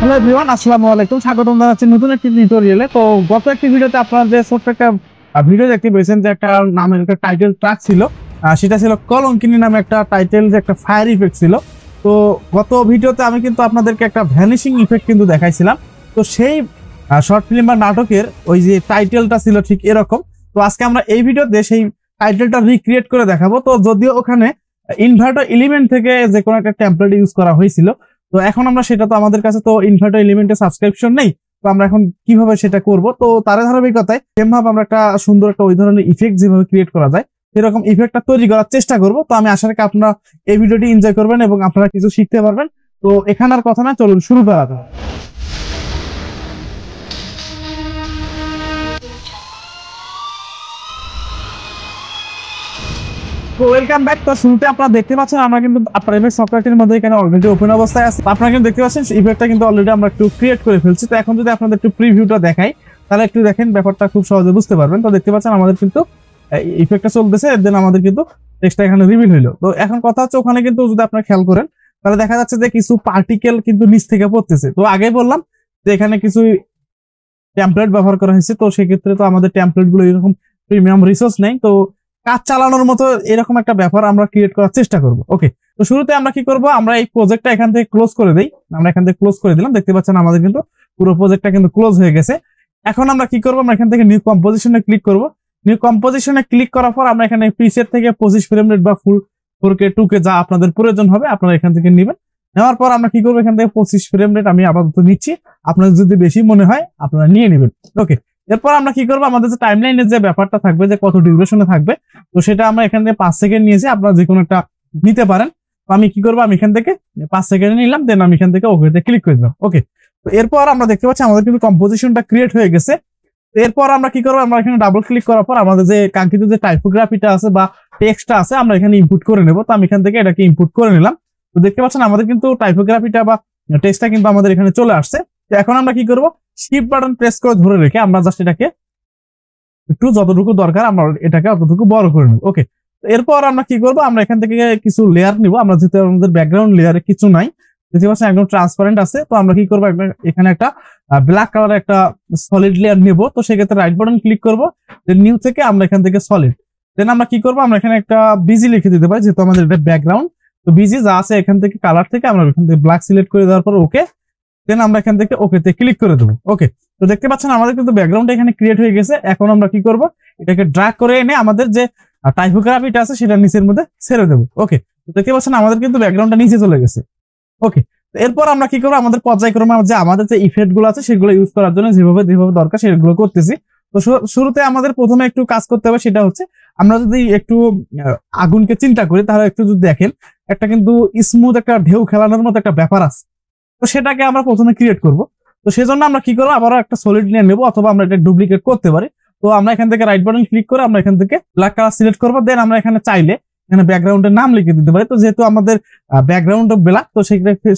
Hello everyone, আসসালামু আলাইকুম। স্বাগতম জানাচ্ছি নতুন একটি টিউটোরিয়ালে। তো গত একটি ভিডিওতে আপনারা যে ছোট্ট একটা ভিডিও দেখতে পেয়েছেন যে একটা নামের একটা টাইটেল ট্র্যাক ছিল, সেটা ছিল কলঙ্কিনী নামে একটা টাইটেল, যে একটা ফায়ার ইফেক্ট ছিল। তো গত ভিডিওতে আমি কিন্তু আপনাদেরকে একটা ভ্যানিশিং ইফেক্ট কিন্তু দেখাইছিলাম। তো সেই শর্ট ফিল্ম বা নাটকের ওই যে টাইটেলটা ছিল ঠিক এরকম। তো আজকে আমরা এই ভিডিওতে সেই টাইটেলটা রিক্রিয়েট করে দেখাবো। তো যদিও ওখানে ইনভার্টার এলিমেন্ট থেকে যে কোনো একটা টেমপ্লেট ইউজ করা হয়েছিল, তো এখন আমরা সেটা তো আমাদের কাছে তো ইনভার্টার এলিমেন্টের সাবস্ক্রিপশন নেই। তো আমরা এখন কিভাবে সেটা করব, তো তার ধারাবাহিকতায় সেম ভাবে আমরা একটা সুন্দর একটা ওই ধরনের ইফেক্ট যেভাবে ক্রিয়েট করা যায় সেরকম ইফেক্টটা তৈরি করার চেষ্টা করব। তো আমি আশা রাখি আপনারা এই ভিডিওটি এনজয় করবেন এবং আপনারা কিছু শিখতে পারবেন। তো এখানে আর কথা না, চলুন শুরু করা যাক। তো ওয়েলকাম ব্যাক। তো শুরুতে আপনারা দেখতে পাচ্ছেন আমরা কিন্তু আপনার ইফেক্ট সফটওয়্যারটির মধ্যে এখানে অলরেডি ওপেন অবস্থায় আছে। আপনারা কিন্তু দেখতে পাচ্ছেন ইফেক্টটা কিন্তু অলরেডি আমরা একটু ক্রিয়েট করে ফেলছি। তো এখন যদি আপনাদের একটু প্রিভিউটা দেখাই তাহলে একটু দেখেন, ব্যাপারটা খুব সহজে বুঝতে পারবেন। তো দেখতে পাচ্ছেন আমাদের কিন্তু ইফেক্টটা চলতেছে, দেন আমাদের কিন্তু টেক্সটটা এখানে রিভিল হইলো। তো এখন কথা হচ্ছে ওখানে কিন্তু যদি আপনারা খেয়াল করেন তাহলে দেখা যাচ্ছে যে কিছু পার্টিকেল কিন্তু নিচ থেকে পড়তেছে। তো আগে বললাম যে এখানে কিছু টেমপ্লেট ব্যবহার করা হয়েছে, তো সেক্ষেত্রে তো আমাদের টেমপ্লেট গুলো এরকম প্রিমিয়াম রিসোর্স নেই, তো কাজ চালানোর মতো এরকম একটা ব্যাপার আমরা ক্রিয়েট করার চেষ্টা করব। ওকে, তো শুরুতে আমরা কি করব, আমরা এই প্রজেক্টটা এখান থেকে ক্লোজ করে দেই। আমরা এখান থেকে ক্লোজ করে দিলাম, দেখতে পাচ্ছেন আমাদের কিন্তু পুরো প্রজেক্টটা কিন্তু ক্লোজ হয়ে গেছে। এখন আমরা কি করব, আমরা এখান থেকে নিউ কম্পোজিশনে ক্লিক করব। নিউ কম্পোজিশনে ক্লিক করার পর আমরা এখানে প্রিসেট থেকে 25 ফ্রেম রেট বা ফুল 4K 2K যা আপনাদের প্রয়োজন হবে আপনারা এখান থেকে নেবেন। নেওয়ার পর আমরা কি করবো, এখান থেকে 25 ফ্রেম রেট আমি আপাতত নিচ্ছি, আপনাদের যদি বেশি মনে হয় আপনারা নিয়ে নেবেন। ওকে, এরপর আমরা কি করবো, আমাদের যে টাইমলাইনের যে ব্যাপারটা থাকবে যে কত ডিউরেশনে থাকবে, তো সেটা আমরা এখান থেকে 5 সেকেন্ড নিয়েছি, আপনারা যে কোনো একটা নিতে পারেন। তো আমি কি করবো, আমি এখান থেকে 5 সেকেন্ড নিলাম, দেন আমি এখান থেকে ওকেতে ক্লিক করে দিলাম। ওকে, তো এরপর আমরা দেখতে পাচ্ছি আমাদের কিন্তু কম্পোজিশনটা ক্রিয়েট হয়ে গেছে। এরপর আমরা কি করবো, আমরা এখানে ডাবল ক্লিক করার পর আমাদের যে কাঙ্ক্ষিত যে টাইপোগ্রাফিটা আছে বা টেক্সটটা আছে আমরা এখানে ইনপুট করে নেবো। তো আমি এখান থেকে এটাকে ইনপুট করে নিলাম। তো দেখতে পাচ্ছেন আমাদের কিন্তু টাইপোগ্রাফিটা বা টেক্সটটা কিন্তু আমাদের এখানে চলে আসছে। তো এখন আমরা কি করবো, শিফট বাটন প্রেস করে ধরে রেখে আমরা জাস্ট এটাকে একটু যতটুকু দরকার আমরা এটাকে অতটুকু বড় করে নেব। ওকে, এরপর আমরা কি করবো, আমরা এখান থেকে কিছু লেয়ার নিব। আমরা যেহেতু আমাদের ব্যাকগ্রাউন্ড লেয়ারে কিছু নাই, দেখতে পাচ্ছেন একদম ট্রান্সপারেন্ট আছে। তো আমরা কি করবো, এখানে একটা ব্ল্যাক কালার একটা সলিড লেয়ার নেব। তো সেক্ষেত্রে রাইট বাটন ক্লিক করবো, দেন নিউ থেকে আমরা এখান থেকে সলিড, দেন আমরা কি করবো, আমরা এখানে একটা বিজি লিখে দিতে পারি যেহেতু আমাদের এটা ব্যাকগ্রাউন্ড। তো বিজি যা আছে এখান থেকে কালার থেকে আমরা এখান থেকে ব্ল্যাক সিলেক্ট করে দেওয়ার পর ওকে, দেন আমরা এখান থেকে ওকেতে ক্লিক করে দেবো। ওকে, তো দেখতে পাচ্ছেন আমাদের কিন্তু ব্যাকগ্রাউন্ড এখানে ক্রিয়েট হয়ে গেছে। এখন আমরা কি করব, এটাকে ড্র্যাগ করে এনে আমাদের যে টাইপোগ্রাফিটা আছে সেটা নিচের মধ্যে ছেড়ে দেবো। ওকে, তো দেখতে পাচ্ছেন আমাদের কিন্তু ব্যাকগ্রাউন্ডটা নিচে চলে গেছে। ওকে, এরপর আমরা কি করবো, আমাদের পর্যায়ক্রমে যে আমাদের যে ইফেক্ট গুলো আছে সেগুলো ইউজ করার জন্য যেভাবে দরকার সেগুলো করতেছি। তো শুরুতে আমাদের প্রথমে একটু কাজ করতে হবে, সেটা হচ্ছে আমরা যদি একটু আগুনকে চিন্তা করি তাহলে একটু যদি দেখেন একটা কিন্তু স্মুথ একটা ঢেউ খেলানোর মতো একটা ব্যাপার আছে। তো সেটাকে আমরা প্রথমে ক্রিয়েট করব। তো সেজন্য আমরা কি করবো, আবার একটা সলিড লেয়ার নেবো অথবা আমরা এটা ডুপ্লিকেট করতে পারি। তো আমরা এখান থেকে রাইট বাটন ক্লিক করে আমরা এখান থেকে ব্ল্যাক কালার সিলেক্ট করবো, দেন আমরা এখানে চাইলে এখানে ব্যাকগ্রাউন্ডের নাম লিখে দিতে পারি। তো যেহেতু আমাদের ব্যাকগ্রাউন্ড ব্ল্যাক, তো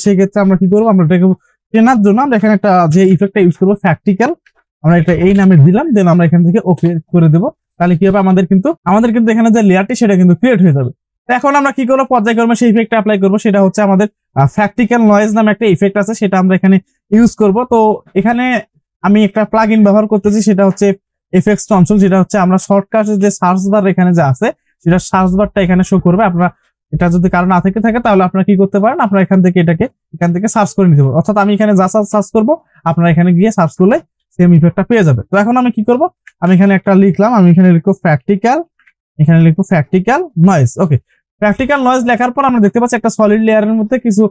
সেই ক্ষেত্রে আমরা কি করবো, আমরা এটাকে চেনার জন্য আমরা এখানে একটা যে ইফেক্টটা ইউজ করবো ফ্যাক্টিক্যাল, আমরা এটা এই নামে দিলাম, দেন আমরা এখান থেকে ওকে করে দেবো। তাহলে কি হবে, আমাদের কিন্তু এখানে যে লেয়ারটি সেটা কিন্তু ক্রিয়েট হয়ে যাবে। এখন আমরা কি করবো, পর্যায়ক্রমে সেই ইফেক্টটা অ্যাপ্লাই করবো। সেটা হচ্ছে আমাদের ফ্যাক্টিক্যাল নয়েজ নামে একটা ইফেক্ট আছে, সেটা আমরা এখানে ইউজ করব। তো এখানে আমি একটা প্লাগইন ব্যবহার করতেছি, সেটা হচ্ছে এফএক্স কনসোল, যেটা হচ্ছে আমরা শর্টকাটে যে সার্চ বার এখানে যে আছে সেটা সার্চ বারটা এখানে শো করবে। আপনারা এটা যদি কারো না থেকে থাকে তাহলে আপনারা কি করতে পারেন, আপনারা এখান থেকে সার্চ করে নিতে পারেন। অর্থাৎ আমি এখানে যা সার্চ করবো আপনারা এখানে গিয়ে সার্চ করলে সেম ইফেক্টটা পেয়ে যাবে। তো এখন আমি কি করব, আমি এখানে একটা লিখলাম, আমি এখানে লিখবো ফ্যাক্টিক্যাল, এখানে লিখবো ফ্যাক্টিক্যাল নয়েজ। ওকে, প্র্যাকটিক্যাল নয়েজ লেখার পর আমরা দেখতে পাচ্ছি একটা সলিড লেয়ারের মধ্যে কিছু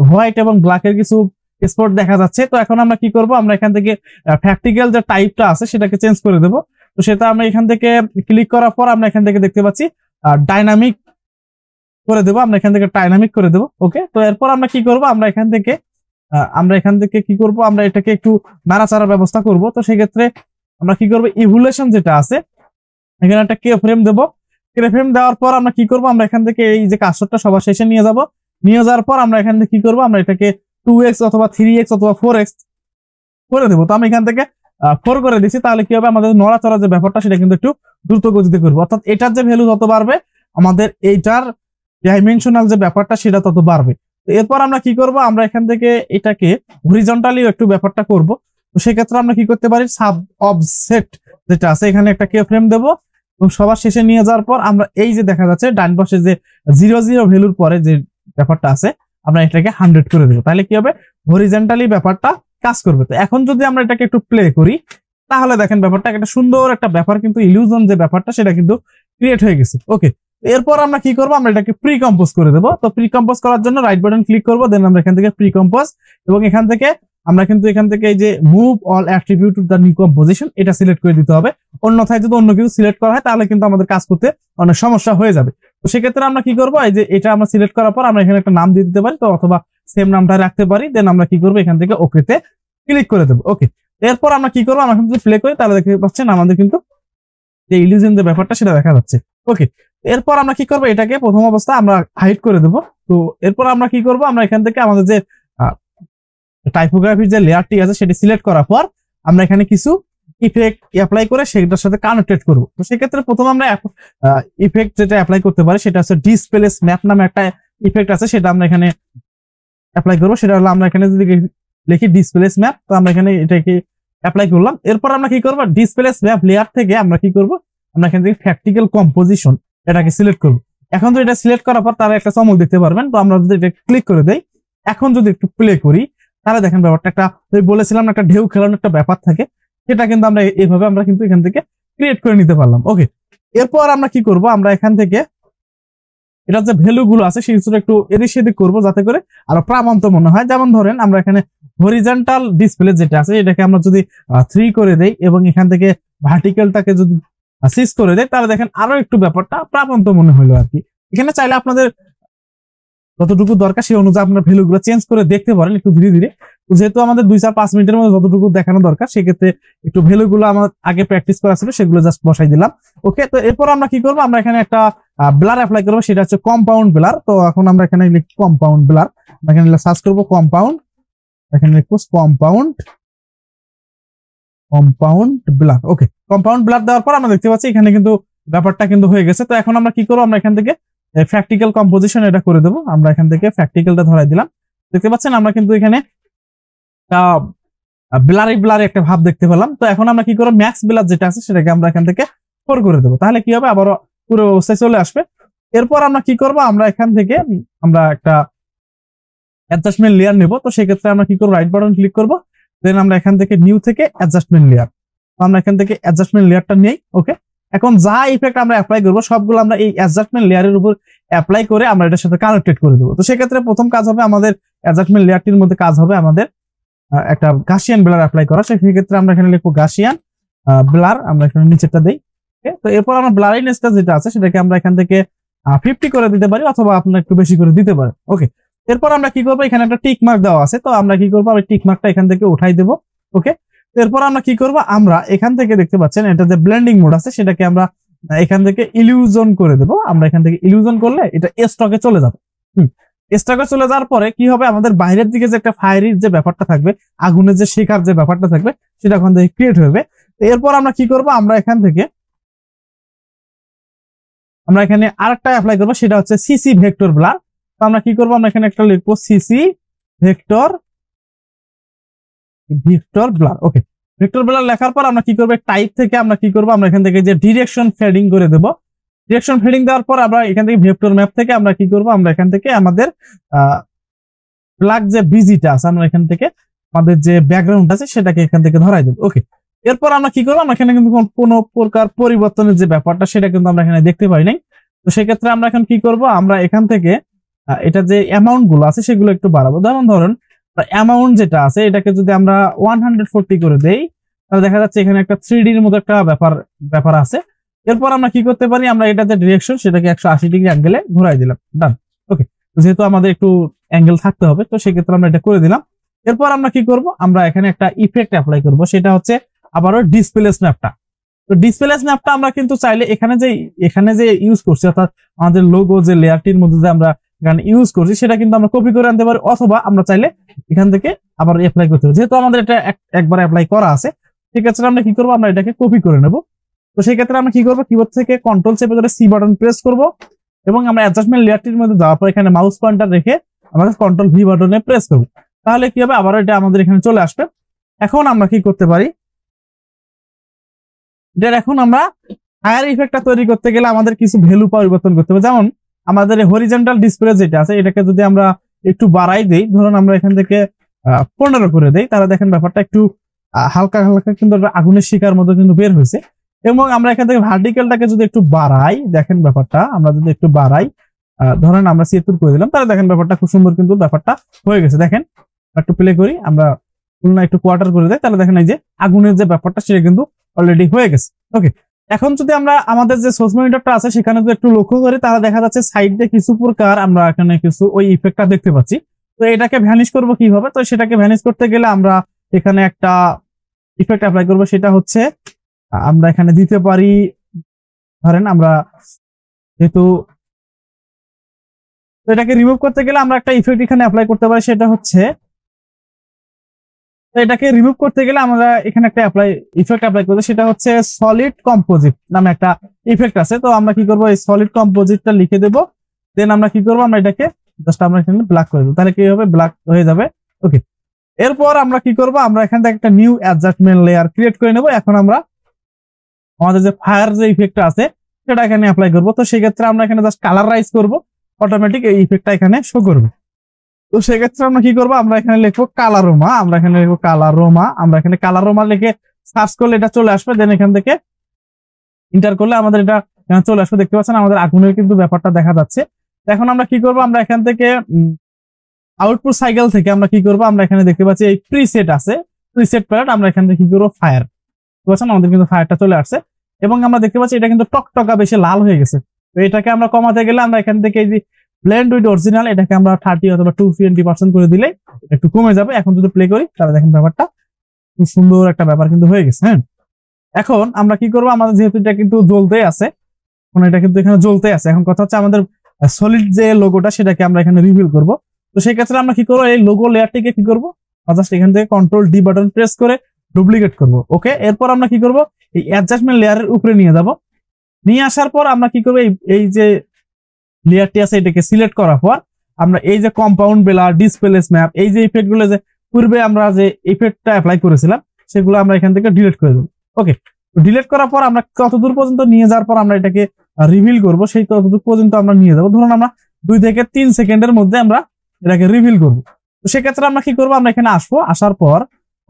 হোয়াইট এবং ব্ল্যাক এর কিছু স্পট দেখা যাচ্ছে। তো এখন আমরা কি করব, আমরা এখান থেকে প্র্যাকটিক্যাল যে টাইপটা আছে সেটাকে চেঞ্জ করে দেব। তো সেটা আমরা এখান থেকে ক্লিক করার পর আমরা এখান থেকে দেখতে পাচ্ছি ডাইনামিক করে দেবো, আমরা এখান থেকে ডাইনামিক করে দেবো। ওকে, তো এরপর আমরা কি করব, আমরা এখান থেকে কি করব, আমরা এটাকে একটু নাড়াচাড়ার ব্যবস্থা করব। তো সেই ক্ষেত্রে আমরা কি করব, ইভ্যালুয়েশন যেটা আছে এখানে একটা কে ফ্রেম দেবো। ফ্রেম দেওয়ার পর আমরা কি করব, আমরা এখান থেকে এই যে কার্সরটা সবার শেষে নিয়ে যাওয়ার পর আমরা এখান থেকে কি করব, আমরা এটাকে 2x অথবা 3x অথবা 4x করে দেবো। তো আমি এখান থেকে 4 করে দিচ্ছি। তাহলে কি হবে, আমাদের নড়াচড়া যে ব্যাপারটা সেটা কিন্তু একটু দ্রুত গতিতে করবো। অর্থাৎ এটার যে ভ্যালু যত বাড়বে আমাদের এইটার ডাইমেনশনাল যে ব্যাপারটা সেটা তত বাড়বে। এরপর আমরা কি করব, আমরা এখান থেকে এটাকে হরিজন্টালি একটু ব্যাপারটা করব। তো সেক্ষেত্রে আমরা কি করতে পারি, সাব অফসেট যেটা আছে এখানে একটা কে ফ্রেম দেবো এবং সবার শেষে নিয়ে যাওয়ার পর আমরা এই যে দেখা যাচ্ছে ডান পাশে যে 00 ভ্যালুর পরে যে ব্যাপারটা আছে আমরা এটাকে 100 করে দেবো। তাহলে কি হবে, হরিজন্টালি ব্যাপারটা কাজ করবে। তো এখন যদি আমরা এটাকে একটু প্লে করি তাহলে দেখেন ব্যাপারটা একটা সুন্দর একটা ব্যাপার, কিন্তু ইলিউশন যে ব্যাপারটা সেটা কিন্তু ক্রিয়েট হয়ে গেছে। ওকে, এরপর আমরা কি করব, আমরা এটাকে প্রি কম্পোজ করে দেবো। তো প্রি কম্পোজ করার জন্য রাইট বাটন ক্লিক করবো, দেন আমরা এখান থেকে প্রি কম্পোজ এবং এখান থেকে আমরা কিন্তু এখান থেকে এই যে move all attribute to the new composition এটা সিলেক্ট করে দিতে হবে। অন্যথায় যদি অন্য কিছু সিলেক্ট করা হয় তাহলে কিন্তু আমাদের কাজ করতে অনেক সমস্যা হয়ে যাবে। তো সেক্ষেত্রে আমরা কি করবো, এই যে এটা আমরা সিলেক্ট করার পর আমরা এখানে একটা নাম দিয়ে দিতে পারি, তো অথবা সেম নামটা রাখতে পারি। দেন আমরা কি করবো, এখান থেকে ওকেতে ক্লিক করে দেবো। ওকে, এরপর আমরা কি করবো, আমরা যদি প্লে করি তাহলে দেখতে পাচ্ছেন আমাদের কিন্তু যে ইলিউশন যে ব্যাপারটা সেটা দেখা যাচ্ছে। ওকে, এরপর আমরা কি করবো, এটাকে প্রথম অবস্থা আমরা হাইড করে দেবো। তো এরপর আমরা কি করবো, আমরা এখান থেকে আমাদের যে টাইপোগ্রাফির যে লেয়ারটি আছে সেটি সিলেক্ট করার পর আমরা এখানে কিছু ইফেক্ট অ্যাপ্লাই করে সেটার সাথে কানেক্টেড করব। তো সেক্ষেত্রে প্রথম আমরা ইফেক্ট যেটা অ্যাপ্লাই করতে পারি সেটা হচ্ছে ডিসপ্লেস ম্যাপ নামে একটা ইফেক্ট আছে, সেটা আমরা এখানে অ্যাপ্লাই করবো। সেটা হলো আমরা এখানে যদি লিখি ডিসপ্লেস ম্যাপ, তো আমরা এখানে এটাকে অ্যাপ্লাই করলাম। এরপর আমরা কি করবো, ডিসপ্লেস ম্যাপ লেয়ার থেকে আমরা কি করবো, আমরা এখান থেকে প্র্যাকটিক্যাল কম্পোজিশন এটাকে সিলেক্ট করবো। এখন তো এটা সিলেক্ট করার পর তারা একটা চমক দেখতে পারবেন। তো আমরা যদি এটা ক্লিক করে দেই, এখন যদি একটু প্লে করি তাহলে দেখেন ব্যাপারটা একটা বলেছিলাম একটা ঢেউ খেলানোর একটা ব্যাপার থাকে, সেটা কিন্তু আমরা এইভাবে আমরা কিন্তু এখান থেকে ক্রিয়েট করে নিতে পারলাম। ওকে, এরপর আমরা কি করব, আমরা এখান থেকে এটা যে ভ্যালু গুলো আছে সেই কিছুটা একটু এদিক সেদিক করবো যাতে করে আরো প্রাণবন্ত মনে হয়। যেমন ধরেন আমরা এখানে হরিজন্টাল ডিসপ্লে যেটা আছে এটাকে আমরা যদি 3 করে দেই এবং এখান থেকে ভার্টিক্যালটাকে যদি 6 করে দেয় তাহলে দেখেন আরো একটু ব্যাপারটা প্রাণবন্ত মনে হলো আর কি। এখানে চাইলে আপনাদের যতটুকু দরকার সেই অনুযায়ী আপনার ভ্যালু গুলো চেঞ্জ করে দেখতে পারেন একটু ধীরে ধীরে। যেহেতু আমাদের 2-4-5 মিনিটের মধ্যে যতটুকু দেখানো দরকার সেক্ষেত্রে একটু ভ্যালু গুলো আমার আগে প্র্যাকটিস করা ছিল সেগুলো জাস্ট বসাই দিলাম। ওকে, তো এরপর আমরা কি করবো, আমরা এখানে একটা ব্লার অ্যাপ্লাই করবো, সেটা হচ্ছে কম্পাউন্ড ব্লার। তো এখন আমরা এখানে লিখি কম্পাউন্ড ব্লার, এখানে সার্চ করবো কম্পাউন্ড, এখানে লিখবো কম্পাউন্ড ব্লার। ওকে, কম্পাউন্ড ব্লার দেওয়ার পর আমরা দেখতে পাচ্ছি এখানে কিন্তু ব্যাপারটা কিন্তু হয়ে গেছে। তো এখন আমরা কি করবো, আমরা এখান থেকে প্র্যাকটিক্যাল কম্পোজিশন এটা করে দেবো। আমরা এখান থেকে প্র্যাকটিক্যালটা ধরাই দিলাম। দেখতে পাচ্ছেন আমরা কিন্তু এখানে ব্লারি একটা ভাব দেখতে পেলাম। তো এখন আমরা কি করবো, ম্যাক্স ব্লার যেটা আছে সেটাকে আমরা এখান থেকে 4 করে দেবো। তাহলে কি হবে, আবার পুরো অবস্থায় চলে আসবে। এরপর আমরা কি করবো, আমরা এখান থেকে আমরা একটা অ্যাডজাস্টমেন্ট লেয়ার নেব। তো সেক্ষেত্রে আমরা কি করবো, রাইট বাটন ক্লিক করবো, দেন আমরা এখান থেকে নিউ থেকে অ্যাডজাস্টমেন্ট লেয়ার, তো আমরা এখান থেকে অ্যাডজাস্টমেন্ট লেয়ারটা নেই। ওকে, এখন যা ইফেক্ট আমরা অ্যাপ্লাই করবো সবগুলো আমরা এই অ্যাডজাস্টমেন্ট লেয়ারের উপর অ্যাপ্লাই করে আমরা এটার সাথে কানেক্টেড করে দেবো। তো সেক্ষেত্রে প্রথম কাজ হবে আমাদের অ্যাডজাস্টমেন্ট লেয়ারটির মধ্যে কাজ হবে আমাদের একটা গাসিয়ান ব্লার অ্যাপ্লাই করা। সেক্ষেত্রে আমরা এখানে লিখবো গাসিয়ান ব্লার, আমরা এখানে নিচেরটা দেই। তো এরপর আমরা ব্লারিনেসটা যেটা আছে সেটাকে আমরা এখান থেকে 50 করে দিতে পারি অথবা আপনারা একটু বেশি করে দিতে পারেন। ওকে, এরপর আমরা কি করবো, এখানে একটা টিক মার্ক দেওয়া আছে, তো আমরা কি করবো, আমি টিক মার্কটা এখান থেকে উঠাই দেবো। ওকে, এরপর আমরা কি করবো, আমরা এখান থেকে দেখতে পাচ্ছেন এটা যে ব্লেন্ডিং মোড আছে সেটাকে আমরা এখান থেকে ইলিউশন করে দেবো। আমরা এখান থেকে ইলিউশন করলে এটা স্টকে চলে যাবে। স্টকে চলে যাওয়ার পরে কি হবে, আমাদের বাইরের দিকে যে একটা ফায়ারির যে ব্যাপারটা থাকবে, আগুনের যে শিখার যে ব্যাপারটা থাকবে সেটা ওখান থেকে ক্রিয়েট হবে। এরপর আমরা কি করবো, আমরা এখান থেকে আমরা এখানে আরেকটা অ্যাপ্লাই করবো, সেটা হচ্ছে সিসি ভেক্টর ব্লার। তো আমরা কি করবো, আমরা এখানে একটা লিখবো সিসি ভেক্টর ব্লার। ওকে, ভেক্টর ব্লার লেখার পর আমরা কি করবো, টাইপ থেকে আমরা কি করবো, আমরা এখান থেকে যে ডিরেকশন ফেডিং করে দেবো। ডিরেকশন ফেডিং দেওয়ার পর আমরা এখান থেকে ভেক্টর ম্যাপ থেকে আমরা কি করবো, আমরা এখান থেকে আমাদের প্লাগ যে বিজিটা আছে আমরা এখান থেকে আমাদের যে ব্যাকগ্রাউন্ড আছে সেটাকে এখান থেকে ধরাই দেবো। ওকে, এরপর আমরা কি করবো, আমরা এখানে কিন্তু কোনো প্রকার পরিবর্তনের যে ব্যাপারটা সেটা কিন্তু আমরা এখানে দেখতে পাই নাই। তো সেক্ষেত্রে আমরা এখন কি করবো, আমরা এখান থেকে এটা যে অ্যামাউন্ট গুলো আছে সেগুলো একটু বাড়াবো। যেমন ধরুন অ্যামাউন্ট যেটা আছে এটাকে যদি আমরা 140 করে দেই তাহলে দেখা যাচ্ছে এখানে একটা 3D এর মতো একটা ব্যাপার আছে। এরপর আমরা কি করতে পারি, আমরা এটা যে ডিরেকশন সেটাকে 180 ডিগ্রি অ্যাঙ্গেলে ঘুরাই দিলাম। ডান। ওকে, যেহেতু আমাদের একটু অ্যাঙ্গেল থাকতে হবে তো সেক্ষেত্রে আমরা এটা করে দিলাম। এরপর আমরা কি করব, আমরা এখানে একটা ইফেক্ট অ্যাপ্লাই করব, সেটা হচ্ছে আবারও ডিসপ্লেস ম্যাপটা। তো ডিসপ্লেস ম্যাপটা আমরা কিন্তু চাইলে এখানে যে ইউজ করছি অর্থাৎ আমাদের লোগো যে লেয়ারটির মধ্যে যে আমরা এখানে ইউজ করছি সেটা কিন্তু আমরা কপি করে আনতে পারি, অথবা আমরা চাইলে এখান থেকে আবার অ্যাপ্লাই করতে পারি। যেহেতু আমাদের এটা একবার অ্যাপ্লাই করা আছে সেক্ষেত্রে আমরা কি করবো, আমরা এটাকে কপি করে নেব। তো সেই ক্ষেত্রে আমরা কি করবো, কিবোর্ড থেকে কন্ট্রোল চেপে ধরে সি বাটন প্রেস করব এবং আমরা অ্যাডজাস্টমেন্ট লেয়ারটির মধ্যে যাওয়ার পর এখানে মাউস পয়েন্টার রেখে আমাদের কন্ট্রোল ভি বাটনে প্রেস করবো, তাহলে কি হবে আবার এটা আমাদের এখানে চলে আসবে। এখন আমরা কি করতে পারি, এটার এখন আমরা হায়ার ইফেক্টটা তৈরি করতে গেলে আমাদের কিছু ভ্যালু পরিবর্তন করতে হবে। যেমন আমাদের হরিজন্টাল ডিসপ্লে যেটা আছে এটাকে যদি আমরা একটু বাড়াই দেই, ধরুন আমরা এখান থেকে 15 করে দেই, তাহলে দেখেন ব্যাপারটা একটু হালকা হালকা কিন্তু আগুনের শিকার মতো কিন্তু বের হয়েছে। এবং আমরা এখান থেকে ভার্টিক্যালটাকে যদি একটু বাড়াই, দেখেন ব্যাপারটা আমরা যদি একটু বাড়াই, ধরেন আমরা 76 করে দিলাম, তাহলে দেখেন ব্যাপারটা খুব সুন্দর কিন্তু ব্যাপারটা হয়ে গেছে। দেখেন একটু প্লে করি, আমরা তুলনা একটু কোয়ার্টার করে দেয়, তাহলে দেখেন এই যে আগুনের যে ব্যাপারটা সেটা কিন্তু অলরেডি হয়ে গেছে। ওকে, এখন যদি আমরা আমাদের যে সোর্স মনিটরটা আছে সেখানে যদি একটু লক্ষ্য করি, তাহলে দেখা যাচ্ছে সাইড দিয়ে কিছু প্রকার আমরা এখানে কিছু ওই ইফেক্টটা দেখতে পাচ্ছি। তো এটাকে ভ্যানিশ করব কিভাবে, তো সেটাকে ভ্যানিশ করতে গেলে আমরা এখানে একটা ইফেক্ট অ্যাপ্লাই করব, সেটা হচ্ছে আমরা এখানে দিতে পারি, ধরেন আমরা যেহেতু এটাকে রিমুভ করতে গেলে আমরা একটা ইফেক্ট এখানে অ্যাপ্লাই করতে পারি, সেটা হচ্ছে এটাকে রিমুভ করতে গেলে আমরা এখানে একটা ইফেক্ট অ্যাপ্লাই করবো, সেটা হচ্ছে সলিড কম্পোজিট নামে একটা ইফেক্ট আছে। তো আমরা কি করবো, এই সলিড কম্পোজিটটা লিখে দেবো, দেন আমরা কি করবো, আমরা এটাকে জাস্ট আমরা এখানে ব্ল্যাক করে দেবো, তাহলে কি হবে ব্ল্যাক হয়ে যাবে। ওকে, এরপর আমরা কি করবো, আমরা এখান থেকে একটা নিউ অ্যাডজাস্টমেন্ট লেয়ার ক্রিয়েট করে নেবো। এখন আমরা আমাদের যে ফায়ার যে ইফেক্টটা আছে সেটা এখানে অ্যাপ্লাই করবো। তো সেক্ষেত্রে আমরা এখানে জাস্ট কালারাইজ করবো, অটোমেটিক এই ইফেক্টটা এখানে শো করবে। তো সেক্ষেত্রে আমরা কি করবো, আমরা এখানে লিখবো কালারোমা, আমরা এখানে লিখবো কালারোমা, আমরা এখানে কালারোমা লিখে সার্চ করলে এটা চলে আসবে, দেন এখান থেকে ইন্টার করলে আমাদের এটা এখানে চলে আসবে। দেখতে পাচ্ছেন আমাদের আগুনের কিন্তু ব্যাপারটা দেখা যাচ্ছে। এখন আমরা কি করবো, আমরা এখান থেকে আউটপুট সাইকেল থেকে আমরা কি করবো, আমরা এখানে দেখতে পাচ্ছি এই প্রিসেট আছে, প্রিসেট প্যালেট, আমরা এখান থেকে কি করবো ফায়ার, দেখতে পাচ্ছেন আমাদের কিন্তু ফায়ারটা চলে আসছে। এবং আমরা দেখতে পাচ্ছি এটা কিন্তু টকটকা বেশি লাল হয়ে গেছে। তো এটাকে আমরা কমাতে গেলে আমরা এখান থেকে এই যে ব্লেন্ড উইথ অরিজিনাল এটাকে আমরা 30 অথবা 20% করে দিলে একটু কমে যাবে। এখন যদি প্লে করি তাহলে দেখেন ব্যাপারটা খুব সুন্দর একটা ব্যাপার কিন্তু হয়ে গেছে। হ্যাঁ, এখন আমরা কি করবো, আমাদের যেহেতু এটা কিন্তু জ্বলতে আছে, এখন এটা কিন্তু এখানে জ্বলতে আছে, এখন কথা হচ্ছে আমাদের সলিড যে লোগোটা সেটাকে আমরা এখানে রিভিল করব। তো সেই ক্ষেত্রে আমরা কি করবো, এই লোগো লেয়ারটিকে কি করবো, জাস্ট এখান থেকে কন্ট্রোল ডি বাটন প্রেস করে ডুপ্লিকেট করব। ওকে, এরপর আমরা কি করব, এই অ্যাডজাস্টমেন্ট লেয়ারের উপরে নিয়ে যাব, নিয়ে আসার পর আমরা কি করবো, এই যে লেয়ারটি আছে এটাকে সিলেক্ট করার পর আমরা এই যে কম্পাউন্ড বেলার, ডিসপ্লেস ম্যাপ, এই যে ইফেক্ট গুলো যে পূর্বে আমরা যে ইফেক্টটা অ্যাপ্লাই করেছিলাম সেগুলো আমরা এখান থেকে ডিলিট করে দেবো। ওকে, ডিলিট করার পর আমরা কতদূর পর্যন্ত নিয়ে যাওয়ার পর আমরা এটাকে রিভিল করব, সেই ততদূর পর্যন্ত আমরা নিয়ে যাবো। ধরুন আমরা 2 থেকে 3 সেকেন্ডের মধ্যে আমরা এটাকে রিভিল করব। তো সেক্ষেত্রে আমরা কি করবো, আমরা এখানে আসবো, আসার পর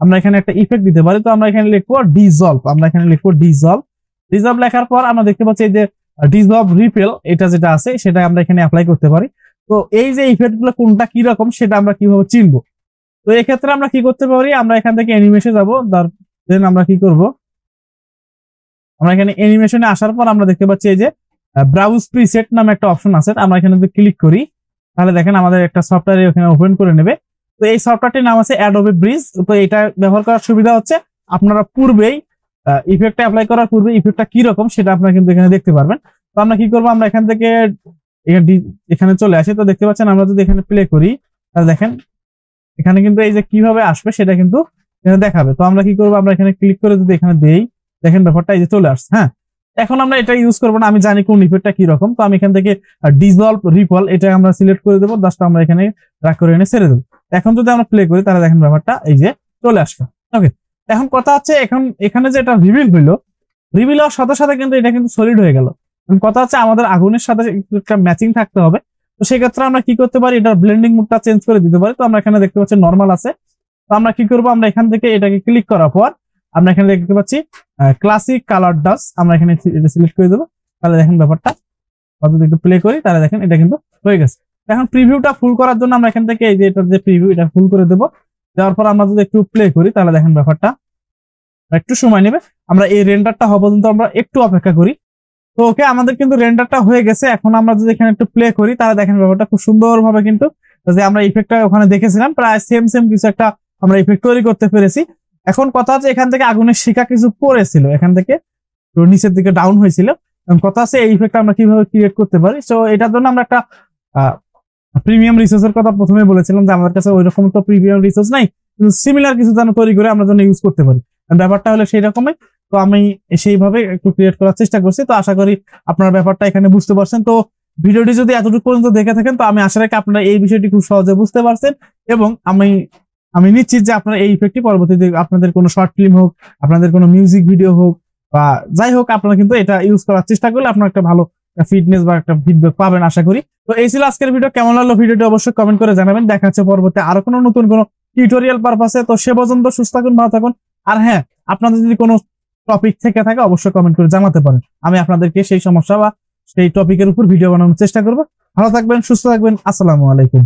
আমরা এখানে একটা ইফেক্ট দিতে পারি। তো আমরা এখানে লিখবো ডিজলভ, আমরা এখানে লিখবো ডিজলভ। ডিজলভ লেখার পর আমরা দেখতে পাচ্ছি এই যে ডিজলভ রিপেল এটা যেটা আছে সেটা আমরা এখানে অ্যাপ্লাই করতে পারি। তো এই যে ইফেক্ট গুলো কোনটা কি রকম সেটা আমরা কিভাবে চিনবো, তো এই ক্ষেত্রে আমরা কি করতে পারি, আমরা এখান থেকে অ্যানিমেশনে যাবো, দেন আমরা কি করব, আমরা এখানে অ্যানিমেশনে আসার পর আমরা দেখতে পাচ্ছি এই যে ব্রাউজ প্রিসেট নামে একটা অপশন আছে, আমরা এখানে যদি ক্লিক করি তাহলে দেখেন আমাদের একটা সফটওয়্যার এখানে ওপেন করে নেবে। তো এই সফটওয়্যারটির নাম আছে অ্যাডোবে ব্রিজ। তো এটা ব্যবহার করার সুবিধা হচ্ছে আপনারা পূর্বেই ইফেক্টটা অ্যাপ্লাই করার পূর্বে ইফেক্টটা কি রকম সেটা আপনারা কিন্তু এখানে দেখতে পারবেন। তো আমরা কি করবো, আমরা এখান থেকে এখানে চলে আসি। তো দেখতে পাচ্ছেন আমরা যদি এখানে প্লে করি তাহলে দেখেন এখানে কিন্তু এই যে কিভাবে আসবে সেটা কিন্তু এখানে দেখাবে। তো আমরা কি করবো, আমরা এখানে ক্লিক করে যদি এখানে দেই, দেখেন ব্যাপারটা এই যে চলে আসছে। হ্যাঁ, এখন আমরা এটা ইউজ করবো না, আমি জানি কোন ইফেক্টটা কি রকম। তো আমি এখান থেকে ডিজলভ রিপল এটা আমরা সিলেক্ট করে দেবো, জাস্ট আমরা এখানে ড্র্যাগ করে এনে ছেড়ে দেবো। এখন যদি আমরা প্লে করি তাহলে দেখেন ব্যাপারটা এই যে চলে আসবে। ওকে, এখন কথা হচ্ছে এখানে যে এটা রিভিল হইলো, রিভিল হওয়ার সাথে সাথে কিন্তু এটা কিন্তু সলিড হয়ে গেল। কথা হচ্ছে আমাদের আগুনের সাথে একটা ম্যাচিং থাকতে হবে। তো সেক্ষেত্রে আমরা কি করতে পারি, এটার ব্লেন্ডিং মোডটা চেঞ্জ করে দিতে পারি। তো আমরা এখানে দেখতে পাচ্ছি নর্মাল আছে। তো আমরা কি করবো, আমরা এখান থেকে এটাকে ক্লিক করার পর আমরা এখানে দেখতে পাচ্ছি ক্লাসিক কালার ডাস, আমরা এখানে এটা সিলেক্ট করে দেবো। তাহলে দেখেন ব্যাপারটা যদি একটু প্লে করি তাহলে দেখেন এটা কিন্তু হয়ে গেছে। এখন প্রিভিউটা ফুল করার জন্য আমরা এখান থেকে এই যে এটার যে প্রিভিউ এটা ফুল করে দেবো। দেওয়ার পর আমরা যদি একটু প্লে করি তাহলে দেখেন ব্যাপারটা একটু সময় নেবে, আমরা এই রেন্ডারটা হওয়া পর্যন্ত আমরা একটু অপেক্ষা করি। তো ওকে, আমাদের কিন্তু রেন্ডারটা হয়ে গেছে। এখন আমরা যদি এখানে একটু প্লে করি তাহলে দেখেন ব্যাপারটা খুব সুন্দরভাবে কিন্তু যে আমরা ইফেক্টটা ওখানে দেখেছিলাম প্রায় সেম কিছু একটা আমরা ইফেক্ট তৈরি করতে পেরেছি। এখন কথা হচ্ছে এখান থেকে আগুনের শিখা কিছু পড়েছিল, এখান থেকে নিচের দিকে ডাউন হয়েছিল। কথা আছে এই ইফেক্টটা আমরা কিভাবে ক্রিয়েট করতে পারি। তো এটার জন্য আমরা একটা প্রিমিয়াম রিসোর্সের কথা প্রথমে বলেছিলাম যে আমাদের কাছে ওই রকম তো প্রিমিয়াম রিসোর্স নাই, কিন্তু সিমিলার কিছু যেন তৈরি করে আমরা যেন ইউজ করতে পারি। ব্যাপারটা হলো সেই রকমই। তো আমি সেইভাবে একটু ক্রিয়েট করার চেষ্টা করছি। তো আশা করি আপনার ব্যাপারটা এখানে বুঝতে পারছেন। তো ভিডিওটি যদি এতটুকু পর্যন্ত দেখে থাকেন তো আমি আশা রাখি আপনারা এই বিষয়টি খুব সহজে বুঝতে পারছেন, এবং আমি নিশ্চিত যে আপনারা এই ইফেক্টটি পরবর্তীতে আপনাদের কোনো শর্ট ফিল্ম হোক, আপনাদের কোনো মিউজিক ভিডিও হোক বা যাই হোক, আপনারা কিন্তু এটা ইউজ করার চেষ্টা করলে আপনারা একটা ভালো ফিটনেস বা একটা ফিডব্যাক পাবেন আশা করি। তো এই ছিল আজকের ভিডিও। কেমন লাগলো ভিডিওটি অবশ্যই কমেন্ট করে জানাবেন। দেখা হচ্ছে পরবর্তী আরো কোনো নতুন কোনো টিউটোরিয়াল পারপাসে। তো সে পর্যন্ত সুস্থ থাকুন, ভালো থাকুন। আর হ্যাঁ, আপনাদের যদি কোনো টপিক থেকে থাকে অবশ্যই কমেন্ট করে জানাতে পারেন, আমি আপনাদেরকে সেই সমস্যা বা সেই টপিকের উপর ভিডিও বানানোর চেষ্টা করবো। ভালো থাকবেন, সুস্থ থাকবেন। আসসালামু আলাইকুম।